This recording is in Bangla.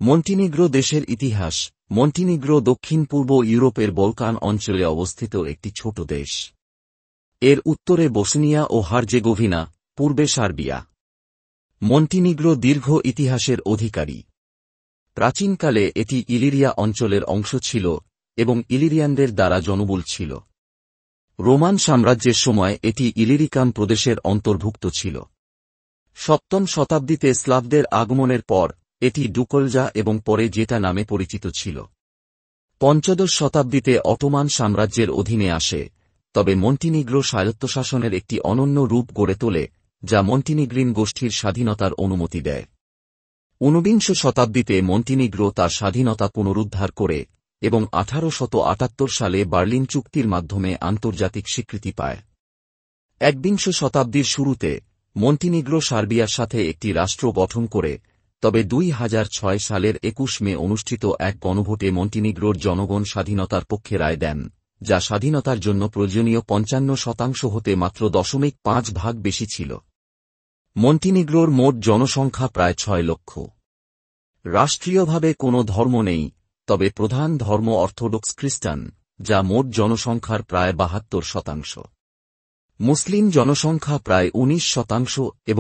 মন্টিনিগ্রো দেশের ইতিহাস। মন্টিনিগ্রো দক্ষিণ-পূর্ব ইউরোপের বলকান অঞ্চলে অবস্থিত একটি ছোট দেশ। এর উত্তরে বসনিয়া ও হার্জেগোভিনা, পূর্বে সার্বিয়া। মন্টিনিগ্রো দীর্ঘ ইতিহাসের অধিকারী। প্রাচীনকালে এটি ইলিরিয়া অঞ্চলের অংশ ছিল এবং ইলিরিয়ানদের দ্বারা জনবহুল ছিল। রোমান সাম্রাজ্যের সময় এটি ইলিরিকান প্রদেশের অন্তর্ভুক্ত ছিল। 7ম শতাব্দীতে স্লাভদের আগমনের পর এটি ডুকলজা এবং পরে জেটা নামে পরিচিত ছিল। 15শ শতাব্দীতে অটোমান সাম্রাজ্যের অধীনে আসে, তবে মন্টিনিগ্রো স্বায়ত্তশাসনের একটি অনন্য রূপ গড়ে তোলে যা মন্টিনিগ্রিন গোষ্ঠীর স্বাধীনতার অনুমতি দেয়। 19শ শতাব্দীতে মন্টিনিগ্রো তার স্বাধীনতা পুনরুদ্ধার করে এবং 1878 সালে বার্লিন চুক্তির মাধ্যমে আন্তর্জাতিক স্বীকৃতি পায়। 21শ শতাব্দীর শুরুতে মন্টিনিগ্রো সার্বিয়ার সাথে একটি রাষ্ট্র গঠন করে, তবে 2006 সালের 21 মে অনুষ্ঠিত এক গণভোটে মন্টিনিগ্রোর জনগণ স্বাধীনতার পক্ষে রায় দেন, যা স্বাধীনতার জন্য প্রয়োজনীয় 55% হতে মাত্র 0.5 বেশি ছিল। মন্টিনিগ্রোর মোট জনসংখ্যা প্রায় 6 লক্ষ। রাষ্ট্রীয়ভাবে কোনো ধর্ম নেই, তবে প্রধান ধর্ম অর্থোডক্স খ্রিস্টান, যা মোট জনসংখ্যার প্রায় 72%। মুসলিম জনসংখ্যা প্রায় 19% এবং